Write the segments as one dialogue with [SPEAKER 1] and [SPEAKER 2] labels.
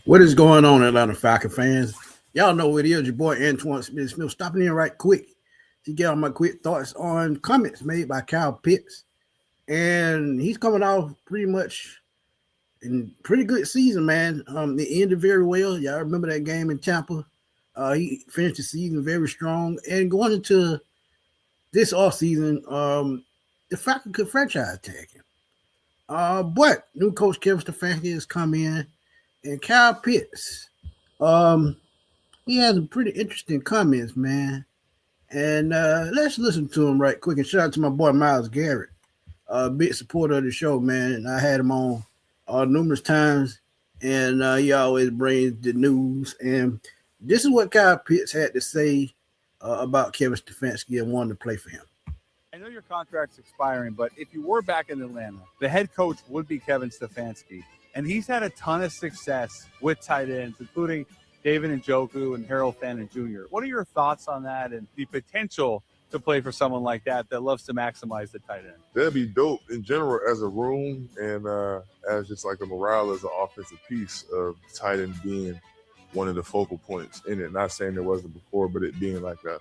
[SPEAKER 1] What is going on, Atlanta Falcon fans? Y'all know what it is. Your boy Antoine Smith stopping in right quick to get all my quick thoughts on comments made by Kyle Pitts. And he's coming off pretty much in pretty good season, man. It ended very well. Y'all remember that game in Tampa? He finished the season very strong. And going into this offseason, the Falcons could franchise tag him. But new coach Kevin Stefanski has come in, and Kyle Pitts, um, he has some pretty interesting comments, man. And let's listen to him right quick. And shout out to my boy Miles Garrett, a big supporter of the show, man. And I had him on numerous times, and he always brings the news. And this is what Kyle Pitts had to say about Kevin Stefanski and wanting to play for him.
[SPEAKER 2] I know your contract's expiring, but if you were back in Atlanta, the head coach would be Kevin Stefanski. And he's had a ton of success with tight ends, including David Njoku and Harold Fannin Jr. What are your thoughts on that and the potential to play for someone like that loves to maximize the tight end?
[SPEAKER 3] That'd be dope in general as a room and as just like a morale as an offensive piece of tight end being one of the focal points in it. Not saying there wasn't before, but it being like a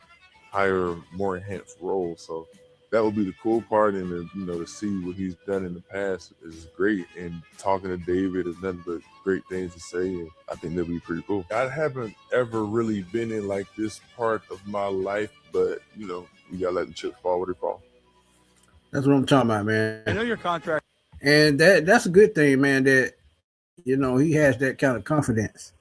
[SPEAKER 3] higher, more enhanced role. So that would be the cool part, and to see what he's done in the past is great. And talking to David is nothing but great things to say, and I think that'd be pretty cool. I haven't ever really been in like this part of my life, but you gotta let the chips fall where they fall.
[SPEAKER 1] That's what I'm talking about, man.
[SPEAKER 2] I know your contract,
[SPEAKER 1] and that's a good thing, man. That he has that kind of confidence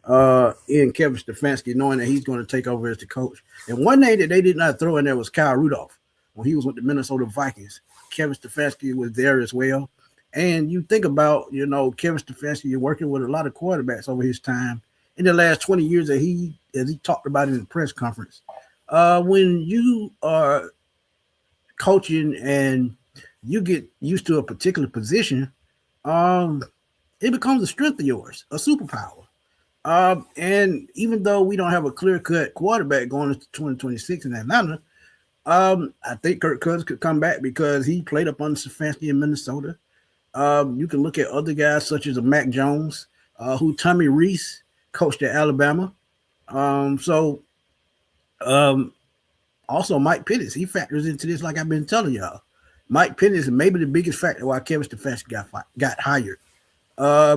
[SPEAKER 1] in Kevin Stefanski, knowing that he's going to take over as the coach. And one name that they did not throw in there was Kyle Rudolph. When he was with the Minnesota Vikings, Kevin Stefanski was there as well. And you think about, Kevin Stefanski, you're working with a lot of quarterbacks over his time in the last 20 years that as he talked about in the press conference. When you are coaching and you get used to a particular position, it becomes a strength of yours, a superpower. And even though we don't have a clear-cut quarterback going into 2026 in Atlanta, I think Kirk Cousins could come back because he played up under Stefanski in Minnesota. You can look at other guys such as Mac Jones, who Tommy Reese coached at Alabama. Also Mike Penix, he factors into this like I've been telling y'all. Mike Penix is maybe the biggest factor why Kevin Stefanski got hired.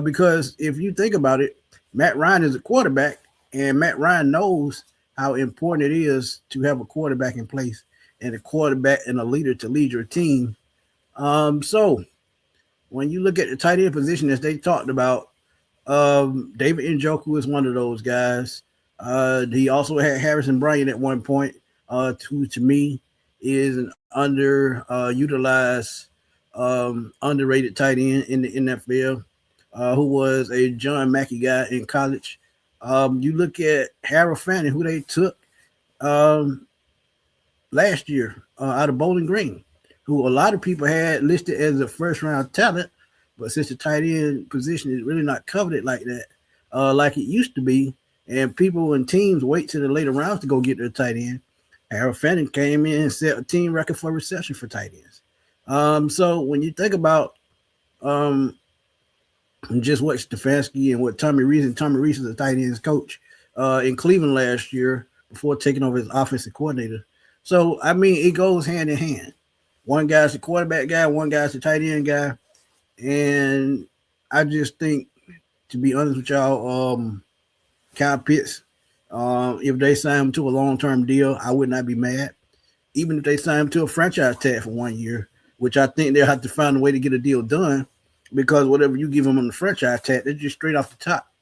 [SPEAKER 1] Because if you think about it, Matt Ryan is a quarterback, and Matt Ryan knows how important it is to have a quarterback in place and a quarterback and a leader to lead your team. So when you look at the tight end position, as they talked about, David Njoku is one of those guys. He also had Harrison Bryant at one point, who to me is an underutilized, underrated tight end in the NFL, who was a John Mackey guy in college. You look at Harold Fannin, who they took last year out of Bowling Green, who a lot of people had listed as a first-round talent, but since the tight end position is really not coveted like that, like it used to be, and people and teams wait to the later rounds to go get their tight end, Harold Fannin came in and set a team record for reception for tight ends. So when you think about just what Stefanski and what Tommy Reese is a tight ends coach in Cleveland last year before taking over as offensive coordinator. So, I mean, it goes hand in hand. One guy's the quarterback guy, one guy's the tight end guy. And I just think, to be honest with y'all, Kyle Pitts, if they sign him to a long-term deal, I would not be mad. Even if they sign him to a franchise tag for 1 year, which I think they'll have to find a way to get a deal done, because whatever you give them on the franchise tag, they're just straight off the top.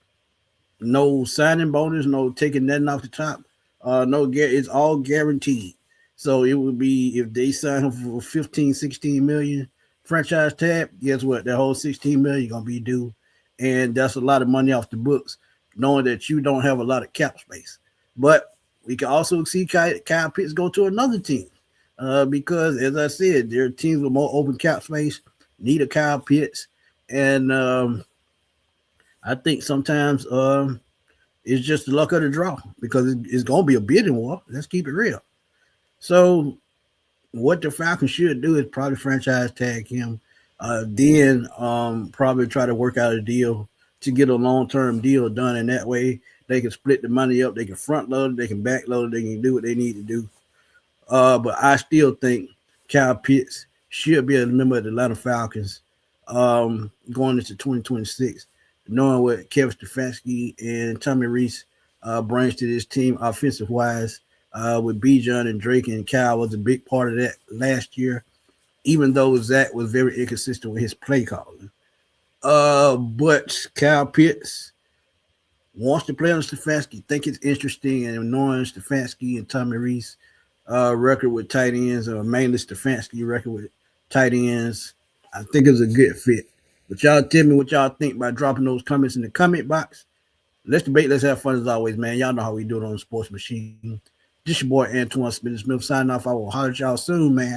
[SPEAKER 1] No signing bonus, no taking nothing off the top. It's all guaranteed. So it would be, if they sign him for 15, 16 million franchise tag, guess what? That whole 16 million going to be due. And that's a lot of money off the books, knowing that you don't have a lot of cap space. But we can also see Kyle Pitts go to another team because, as I said, there are teams with more open cap space, need a Kyle Pitts. And I think sometimes it's just the luck of the draw, because it's going to be a bidding war. Let's keep it real. So what the Falcons should do is probably franchise tag him, then probably try to work out a deal to get a long-term deal done. And that way they can split the money up. They can front load it. They can back load it. They can do what they need to do. But I still think Kyle Pitts should be a member of the Atlanta Falcons going into 2026, knowing what Kevin Stefanski and Tommy Reese brings to this team offensive wise. With Bijan and Drake and Kyle was a big part of that last year, even though Zach was very inconsistent with his play calling. But Kyle Pitts wants to play on Stefanski. Think it's interesting, and knowing Stefanski and Tommy Reese record with tight ends, or mainly Stefanski record with tight ends, I think it's a good fit. But y'all tell me what y'all think by dropping those comments in the comment box. Let's debate. Let's have fun as always, man. Y'all know how we do it on the Sports Machine. This your boy Antoine Smith signing off. I will holler at y'all soon, man.